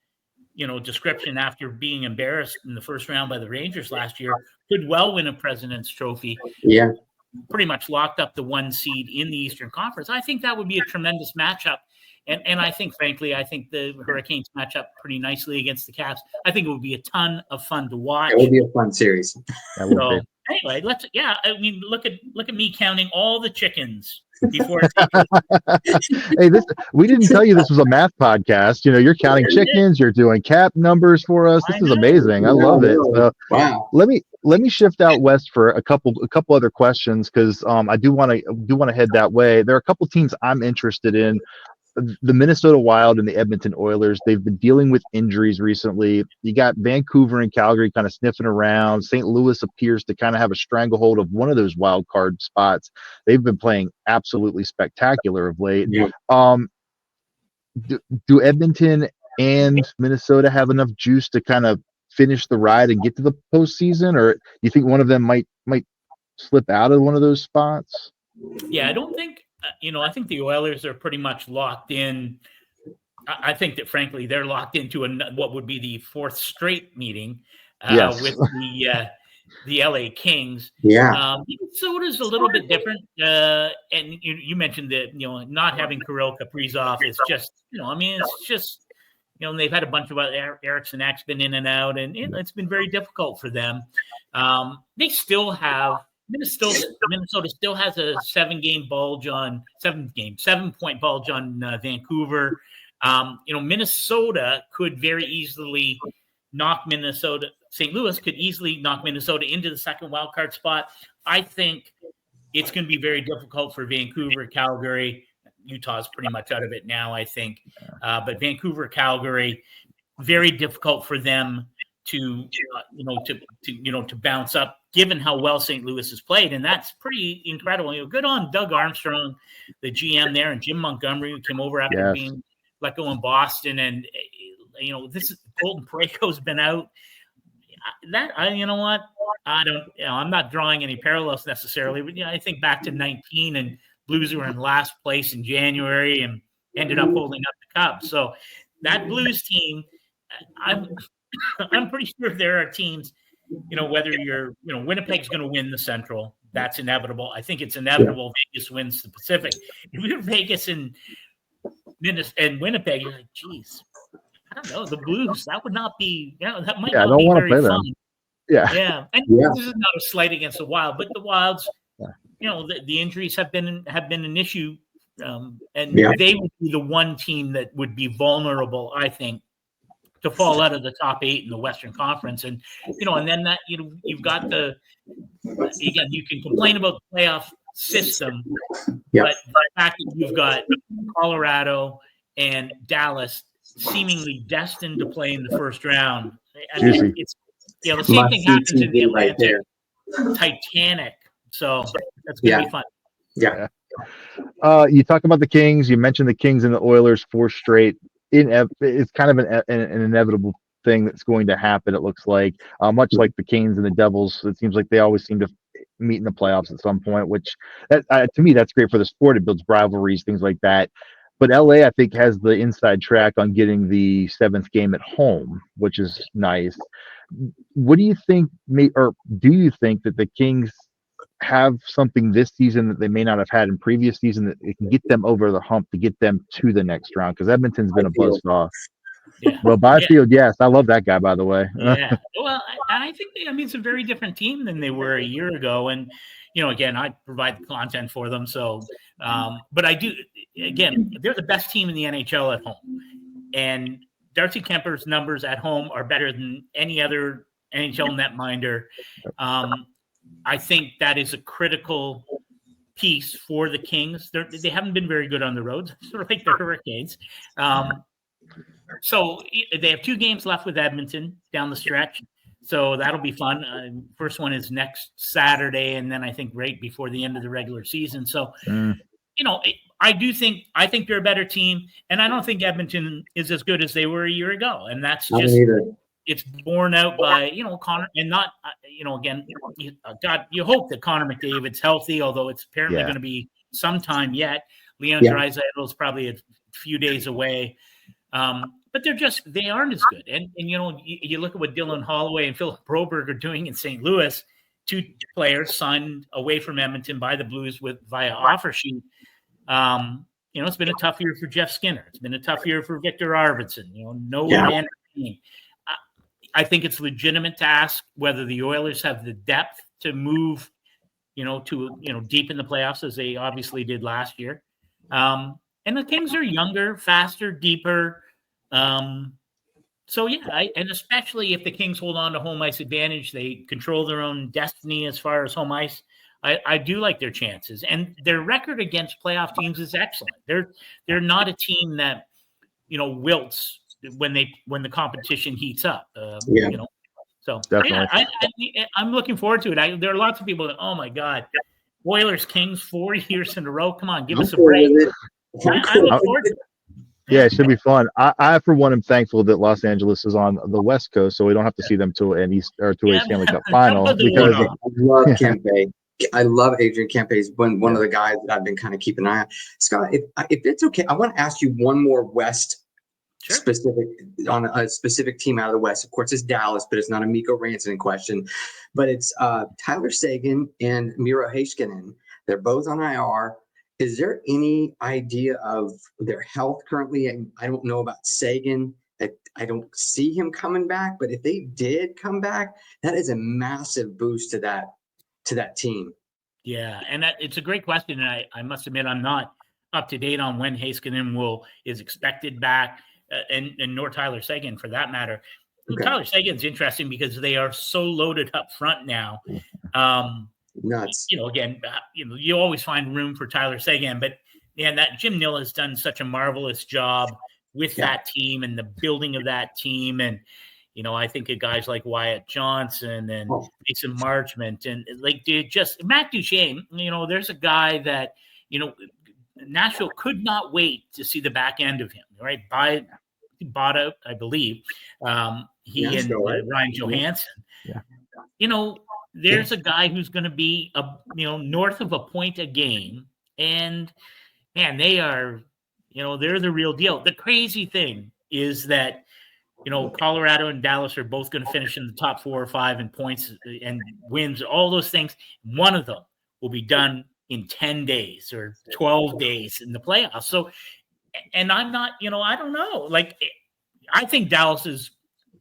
description after being embarrassed in the first round by the Rangers last year, could well win a President's Trophy. Yeah. Pretty much locked up the 1 seed in the Eastern Conference. I think that would be a tremendous matchup. And I think, frankly, the Hurricanes match up pretty nicely against the Caps. I think it would be a ton of fun to watch. It would be a fun series. So anyway, look at me counting all the chickens before. Hey, we didn't tell you this was a math podcast. You're counting chickens. You're doing cap numbers for us. This is amazing. I love it. So, wow. Let me shift out west for a couple other questions, because I do want to head that way. There are a couple teams I'm interested in. The Minnesota Wild and the Edmonton Oilers, they've been dealing with injuries recently. You got Vancouver and Calgary kind of sniffing around. St. Louis appears to kind of have a stranglehold of one of those wild card spots. They've been playing absolutely spectacular of late. Yeah. Do Edmonton and Minnesota have enough juice to kind of finish the ride and get to the postseason, or you think one of them might slip out of one of those spots? Yeah, I don't think. I think the Oilers are pretty much locked in. I think that, frankly, they're locked into what would be the 4th straight meeting with the LA Kings. Yeah. Minnesota's a little bit different. And you mentioned that, not having Kirill Kaprizov is just, it's just, they've had a bunch of Eriksson Ek's been in and out, and it's been very difficult for them. They still have. Minnesota still has a 7-point bulge on Vancouver. Minnesota could very easily knock St. Louis could easily knock Minnesota into the second wild card spot. I think it's going to be very difficult for Vancouver, Calgary. Utah's pretty much out of it now, I think. But Vancouver, Calgary, very difficult for them to bounce up, given how well St. Louis has played. And that's pretty incredible. Good on Doug Armstrong, the GM there, and Jim Montgomery, who came over after being let go in Boston. And, this is Colton Parayko's been out. I'm not drawing any parallels necessarily, but I think back to 19 and Blues were in last place in January and ended up holding up the cup. So that Blues team, I'm pretty sure there are teams, whether Winnipeg's going to win the Central, that's inevitable. I think it's inevitable Vegas wins the Pacific. If you're Vegas and Winnipeg, you're like, geez, I don't know, the Blues, that would not be, that might not be very fun. Yeah. And this is not a slight against the Wild, but the Wilds, the injuries have been an issue. And they would be the one team that would be vulnerable, I think, to fall out of the top 8 in the Western Conference. And, and then that, you've got again, you can complain about the playoff system, but the fact that you've got Colorado and Dallas seemingly destined to play in the first round. I mean, it's, the same thing happens in the Atlantic Titanic. So that's going to be fun. Yeah. You talk about the Kings. You mentioned the Kings and the Oilers 4 straight. It's kind of an inevitable thing that's going to happen, it looks like. Much like the Canes and the Devils, it seems like they always seem to meet in the playoffs at some point, which to me, that's great for the sport. It builds rivalries, things like that. But LA, I think, has the inside track on getting the 7th game at home, which is nice. What do you think, or do you think that the Kings have something this season that they may not have had in previous season that it can get them over the hump to get them to the next round? Because Edmonton's been a buzzsaw. Yeah. Well, Byfield, yes, I love that guy, by the way. Yeah. Well, I think it's a very different team than they were a year ago, and again, I provide the content for them. So, but I do. Again, they're the best team in the NHL at home, and Darcy Kemper's numbers at home are better than any other NHL netminder. I think that is a critical piece for the Kings. They haven't been very good on the road, sort of like the Hurricanes. So they have 2 games left with Edmonton down the stretch. So that'll be fun. First one is next Saturday, and then I think right before the end of the regular season. So, I think they're a better team, and I don't think Edmonton is as good as they were a year ago. And that's just, it's borne out by, Connor, and not, again, God, you hope that Connor McDavid's healthy, although it's apparently going to be sometime yet. Leon Draisaitl is probably a few days away. But they aren't as good. And you look at what Dylan Holloway and Philip Broberg are doing in St. Louis, 2 players signed away from Edmonton by the Blues via offer sheet. It's been a tough year for Jeff Skinner. It's been a tough year for Victor Arvidsson. I think it's legitimate to ask whether the Oilers have the depth to move, deep in the playoffs as they obviously did last year. And the Kings are younger, faster, deeper. And especially if the Kings hold on to home ice advantage, they control their own destiny as far as home ice. I do like their chances, and their record against playoff teams is excellent. They're not a team that wilts when the competition heats up. So I'm looking forward to it. There are lots of people that, oh my God, Oilers Kings 4 years in a row. Come on, give us a break. I look forward to it. Yeah, it should be fun. I for one, am thankful that Los Angeles is on the West Coast, so we don't have to see them to a Stanley Cup final. Because I love Kempe. I love Adrian Kempe. He's one of the guys that I've been kind of keeping an eye on. Scott, if it's okay, I want to ask you one more West specific on a specific team out of the West. Of course, it's Dallas, but it's not a Mikko Rantanen question. But it's Tyler Seguin and Miro Heiskanen. They're both on IR. Is there any idea of their health currently? I don't know about Seguin. I don't see him coming back. But if they did come back, that is a massive boost to that team. Yeah, and it's a great question. And I must admit, I'm not up to date on when Heiskanen is expected back, and nor Tyler Seguin for that matter. Okay. Tyler Seguin's interesting because they are so loaded up front now. Nuts. Again, you always find room for Tyler Seguin, but that Jim Nill has done such a marvelous job with that team and the building of that team. And, I think of guys like Wyatt Johnson and Mason Marchment and Matt Duchene, there's a guy that, Nashville could not wait to see the back end of him, right? He bought out, I believe, Ryan Johansson. Yeah. There's a guy who's going to be north of a point a game, and man, they are, they're the real deal. The crazy thing is that, Colorado and Dallas are both going to finish in the top 4 or 5 in points and wins, all those things. One of them will be done in 10 days or 12 days in the playoffs. So, and I'm not, I don't know. I think Dallas is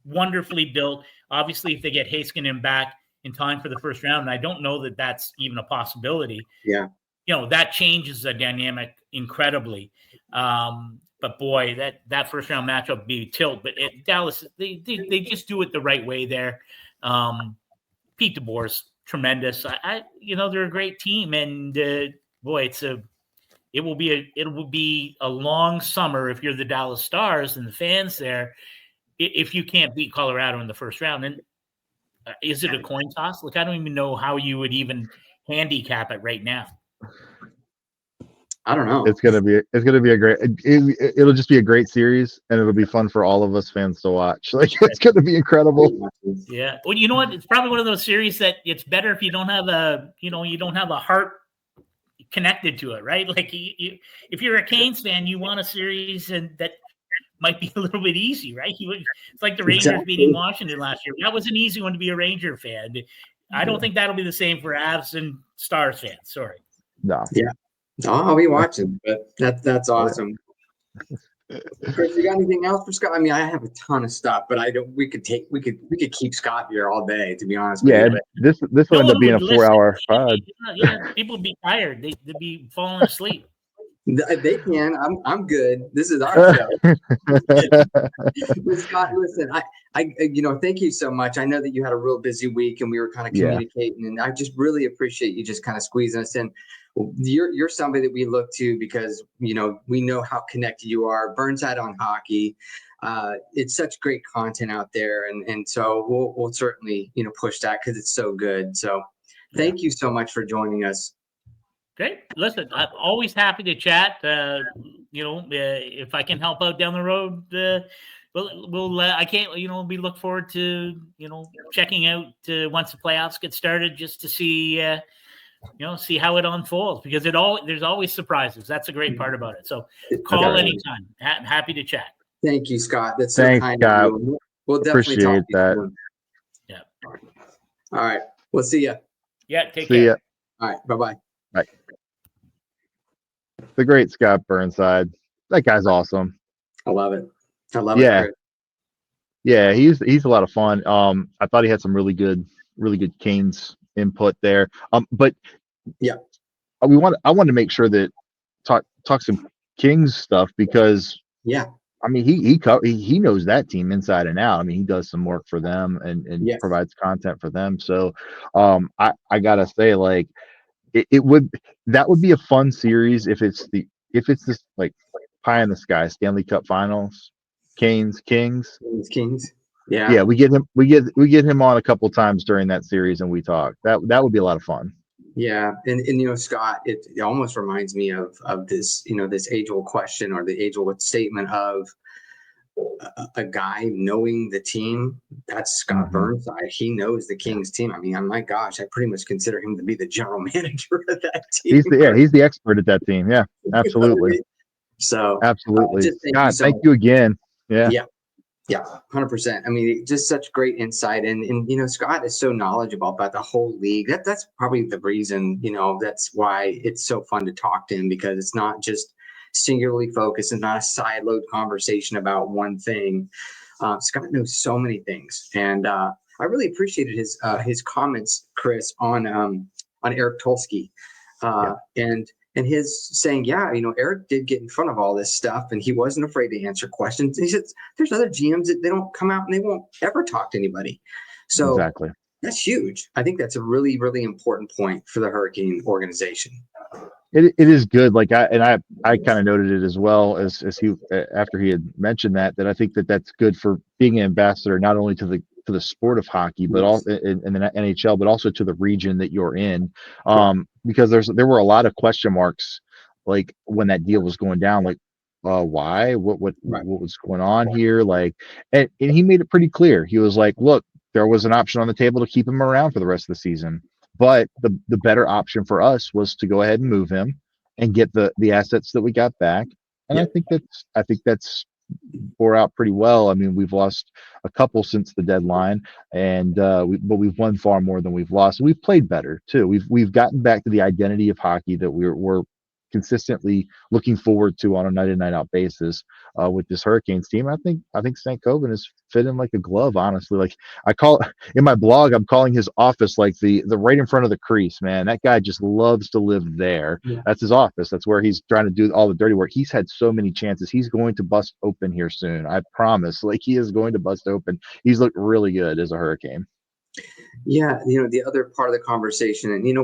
wonderfully built. Obviously, if they get Heiskanen back in time for the first round, and I don't know that that's even a possibility. Yeah. That changes the dynamic incredibly. But boy, that first round matchup would be tilt. But Dallas, they just do it the right way there. Pete DeBoer's tremendous. They're a great team, and boy, it will be a long summer if you're the Dallas Stars and the fans there. If you can't beat Colorado in the first round, and is it a coin toss? I don't even know how you would even handicap it right now. I don't know. It's gonna be a great. It'll just be a great series, and it'll be fun for all of us fans to watch. It's gonna be incredible. Yeah. Well, you know what? It's probably one of those series that it's better if you don't have a heart connected to it, right? If you're a Canes fan, you want a series and that might be a little bit easy, right? It's like the Rangers beating Washington last year. That was an easy one to be a Ranger fan. I don't think that'll be the same for Avs and Stars fans. Sorry. No. Yeah. I'll be watching, but that's awesome. Chris, you got anything else for Scott? I mean, I have a ton of stuff, but we could keep Scott here all day, to be honest with you. This will end up being a 4-hour pod. Yeah, people would be tired. They'd be falling asleep. They can. I'm good. This is our show. But Scott, listen, thank you so much. I know that you had a real busy week and we were kind of Yeah. communicating, and I just really appreciate you just kind of squeezing us in. You're somebody that we look to because, we know how connected you are. Burnside on Hockey. It's such great content out there. And so we'll certainly, push that because it's so good. So thank you so much for joining us. Great. Listen, I'm always happy to chat. If I can help out down the road, I can't. We look forward to checking out once the playoffs get started, just to see see how it unfolds, because there's always surprises. That's a great part about it. So call anytime. Happy to chat. Thank you, Scott. That's so Thanks, kind Scott. of you. We'll definitely Appreciate talk to you that. soon. Yeah. All right. We'll see you. Yeah. Take See care. ya. All right. Bye-bye. Bye. The great Scott Burnside. That guy's awesome. I love it. I love Yeah. it, Chris. Yeah, he's a lot of fun. I thought he had some really good Canes input there. But Yeah. I wanted to make sure that talk some Kings stuff, because Yeah. I mean he knows that team inside and out. I mean, he does some work for them and Yes. provides content for them. So I gotta say, like, that would be a fun series if it's this like pie in the sky Stanley Cup Finals, Kings. Kings. Yeah. Yeah, we get him on a couple times during that series and we talk. That would be a lot of fun. Yeah. And Scott, it almost reminds me of this, this age-old question, or the age-old statement of a guy knowing the team. That's Scott Burnside. He knows the Kings team. I mean, my gosh, I pretty much consider him to be the general manager of that team. He's the expert at that team. Yeah, absolutely. So absolutely. Scott, thank you again. Yeah. Yeah, 100%. I mean, just such great insight, and Scott is so knowledgeable about the whole league. That's probably the reason, that's why it's so fun to talk to him, because it's not just singularly focused and not a siloed conversation about one thing. Scott knows so many things, and I really appreciated his comments, Chris, on Eric Tulsky, and his saying, Eric did get in front of all this stuff and he wasn't afraid to answer questions. He said, there's other GMs that they don't come out and they won't ever talk to anybody. So exactly. That's huge. I think that's a really, really important point for the Hurricane organization. It is good. Like I kind of noted it as well as he, after he had mentioned that I think that's good for being an ambassador, not only to the sport of hockey, but also in the NHL, but also to the region that you're in. Because there were a lot of question marks, like when that deal was going down, like why, what was going on here? Like, and he made it pretty clear. He was like, look, there was an option on the table to keep him around for the rest of the season, but the better option for us was to go ahead and move him and get the assets that we got back. And I think that's bore out pretty well. I mean, we've lost a couple since the deadline, and but we've won far more than we've lost. We've played better too. We've gotten back to the identity of hockey that we're consistently looking forward to on a night in, night out basis with this Hurricanes team. I think St. Coben is fitting like a glove, honestly. Like I call in my blog, I'm calling his office like the right in front of the crease, man. That guy just loves to live there. That's his office. That's where he's trying to do all the dirty work. He's had so many chances. He's going to bust open here soon. I promise. Like, he is going to bust open. He's looked really good as a Hurricane. Yeah, the other part of the conversation, and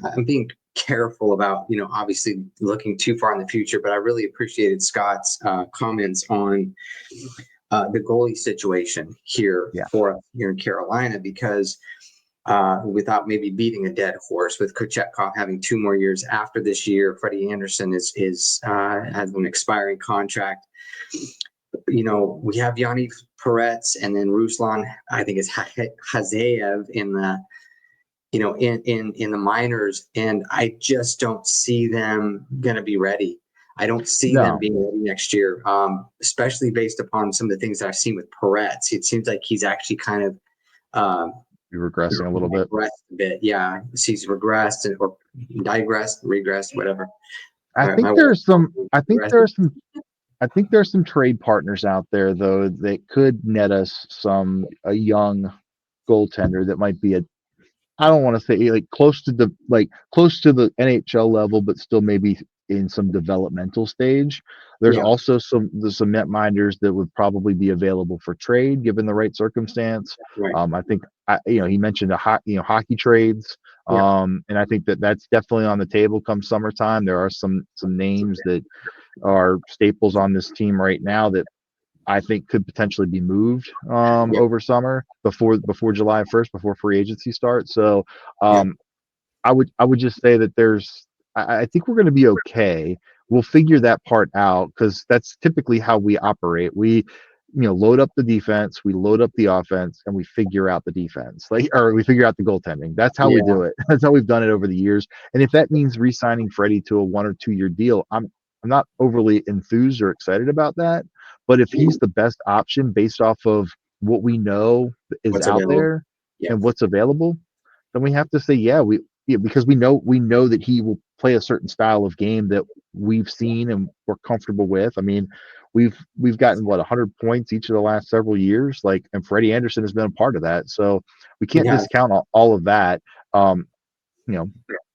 I'm being careful about obviously looking too far in the future, but I really appreciated Scott's comments on the goalie situation here for us here in Carolina, because without maybe beating a dead horse, with Kochetkov having 2 more years after this year, Freddie Anderson has an expiring contract. We have Yaniv Peretz, and then Ruslan, I think it's Hazaev in the in the minors, and I just don't see them going to be ready. I don't see them being ready next year, especially based upon some of the things that I've seen with Peretz. It seems like he's actually kind of regressing a little bit. Yeah, he's regressed or regressed, whatever. I think there's some trade partners out there, though, that could net us a young goaltender that might be I don't want to say like close to the NHL level, but still maybe in some developmental stage. There's Yeah. also some net minders that would probably be available for trade given the right circumstance. Right. I think he mentioned hockey trades. Yeah. And I think that that's definitely on the table come summertime. There are some names that are staples on this team right now that I think could potentially be moved Yeah. over summer before July 1st, before free agency starts. So Yeah. I would just say that I think we're going to be okay. We'll figure that part out because that's typically how we operate. We load up the defense, we load up the offense, and we figure out the defense, or we figure out the goaltending. That's how we Yeah. do it. That's how we've done it over the years. And if that means re-signing Freddie to a 1 or 2 year deal, I'm not overly enthused or excited about that. But if he's the best option based off of what we know is What's out available? there Yeah. and what's available, then we have to say, because we know that he will play a certain style of game that we've seen and we're comfortable with. I mean, we've gotten 100 points each of the last several years, and Freddie Anderson has been a part of that. So we can't Yeah. discount all of that.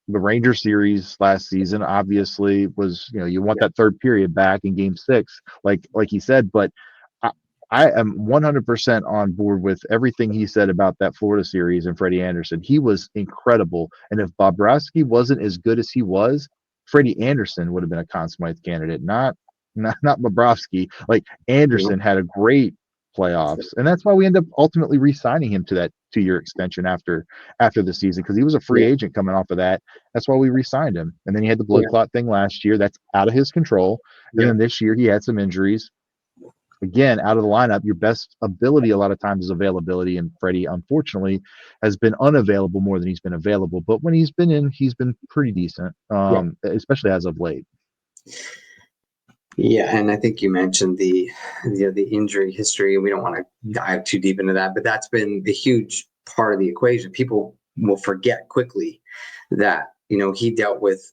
The Ranger series last season obviously was, you want that third period back in game 6, like he said, but I am 100% on board with everything he said about that Florida series and Freddie Anderson. He was incredible. And if Bobrovsky wasn't as good as he was, Freddie Anderson would have been a Conn Smythe candidate, not Bobrovsky. Anderson had a great playoffs, and that's why we end up ultimately re-signing him to that 2-year extension after the season, because he was a free agent coming off of that. That's why we re-signed him. And then he had the blood clot thing last year. That's out of his control. And then this year he had some injuries. Again, out of the lineup, your best ability a lot of times is availability, and Freddie, unfortunately, has been unavailable more than he's been available. But when he's been in, he's been pretty decent, especially as of late. Yeah, and I think you mentioned the injury history. We don't want to dive too deep into that, but that's been a huge part of the equation. People will forget quickly that he dealt with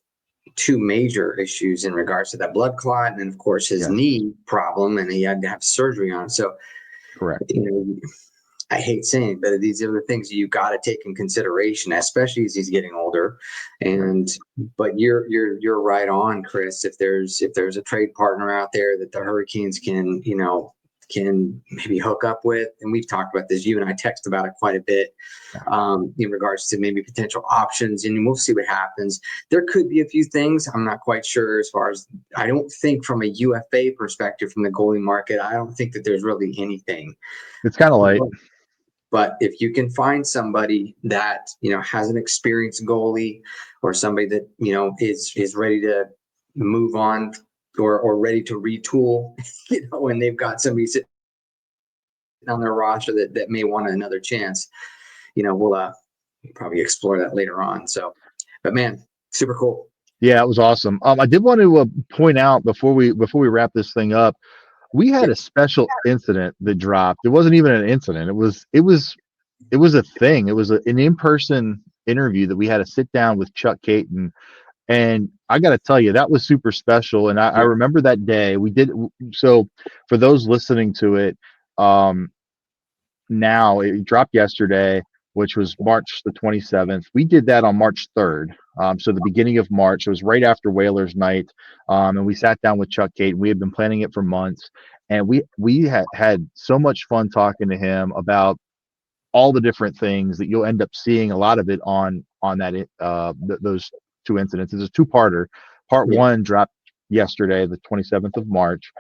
2 major issues in regards to that blood clot, and of course his knee problem, and he had to have surgery on it. So, correct. I hate saying it, but these are the things you got to take in consideration, especially as he's getting older. But you're right on, Chris. If there's a trade partner out there that the Hurricanes can maybe hook up with, and we've talked about this, you and I text about it quite a bit, in regards to maybe potential options, and we'll see what happens. There could be a few things. I'm not quite sure as far as, I don't think from a UFA perspective from the goalie market, I don't think that there's really anything. It's kind of light. But if you can find somebody that has an experienced goalie, or somebody that is ready to move on, or ready to retool, and they've got somebody sitting on their roster that may want another chance, we'll probably explore that later on. So, but man, super cool. Yeah, it was awesome. I did want to point out before we wrap this thing up, we had a special incident that dropped. It wasn't even an incident. It was a thing. It was an in-person interview that we had to sit down with Chuck Caton. And I got to tell you, that was super special. And I remember that day we did. So for those listening to it, now it dropped yesterday, which was March the 27th. We did that on March 3rd. So the beginning of March. It was right after Whalers night. And we sat down with Chuck Caton. We had been planning it for months. And we had so much fun talking to him about all the different things that you'll end up seeing, a lot of it on that those 2 incidents. It's a 2-parter. Part 1 dropped yesterday, the 27th of March.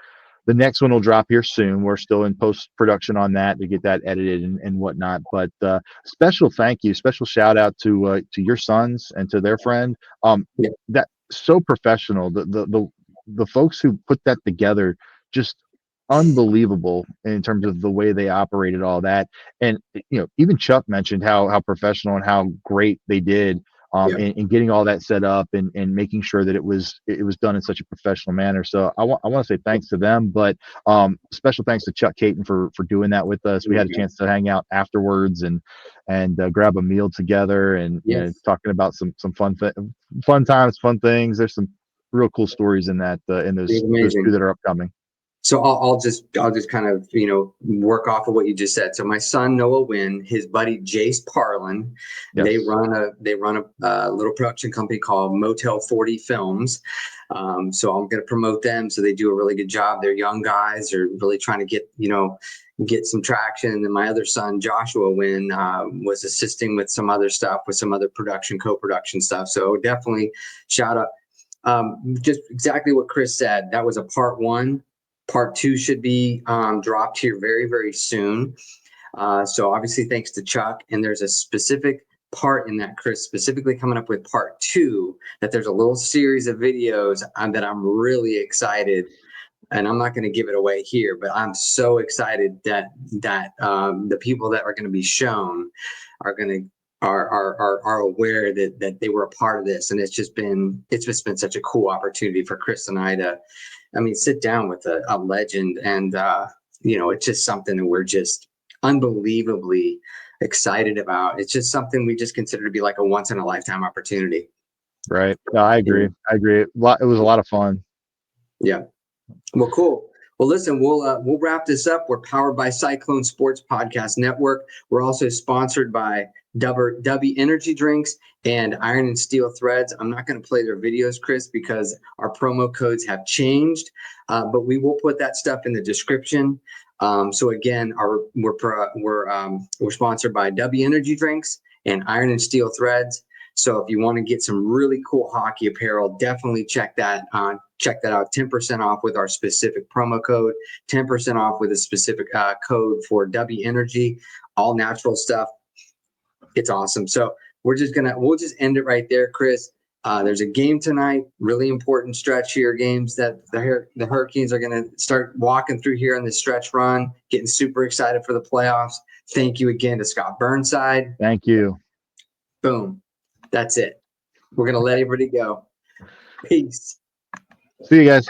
The next one will drop here soon. We're still in post-production on that to get that edited and whatnot. But special thank you, special shout out to your sons and to their friend. That so professional. The folks who put that together, just unbelievable in terms of the way they operated all that. And even Chuck mentioned how professional and how great they did in getting all that set up and making sure that it was done in such a professional manner. So I want to say thanks to them, but special thanks to Chuck Caton for doing that with us. We had a chance to hang out afterwards and grab a meal together and talking about some fun times, fun things. There's some real cool stories in that in those 2 that are upcoming. So I'll just kind of, work off of what you just said. So my son Noah Wynn, his buddy Jace Parlin, Yes. they run a little production company called Motel 40 Films. So I'm going to promote them. So they do a really good job. They're young guys. They're really trying to get some traction. And then my other son Joshua Wynn was assisting with some other stuff, with some other co-production stuff. So definitely shout out. Just exactly what Chris said. That was a part one. Part two should be dropped here very, very soon. So obviously, thanks to Chuck. And there's a specific part in that, Chris, specifically coming up with part two, that there's a little series of videos that I'm really excited. And I'm not going to give it away here, but I'm so excited that the people that are going to be shown are aware that they were a part of this. And it's just been such a cool opportunity for Chris and I to, sit down with a legend. And, it's just something that we're just unbelievably excited about. It's just something we just consider to be like a once in a lifetime opportunity. Right. No, I agree. It was a lot of fun. Yeah. Well, cool. Well, listen, we'll wrap this up. We're powered by Cyclone Sports Podcast Network. We're also sponsored by W Energy Drinks and Iron and Steel Threads. I'm not going to play their videos, Chris, because our promo codes have changed, but we will put that stuff in the description. So again, we're sponsored by W Energy Drinks and Iron and Steel Threads. So if you want to get some really cool hockey apparel, definitely check that out. 10% off with our specific promo code, 10% off with a specific code for W Energy, all natural stuff. It's awesome. So we'll just end it right there, Chris. There's a game tonight, really important stretch here, games that the Hurricanes are going to start walking through here on the stretch run, getting super excited for the playoffs. Thank you again to Scott Burnside. Thank you. Boom. That's it. We're going to let everybody go. Peace. See you guys.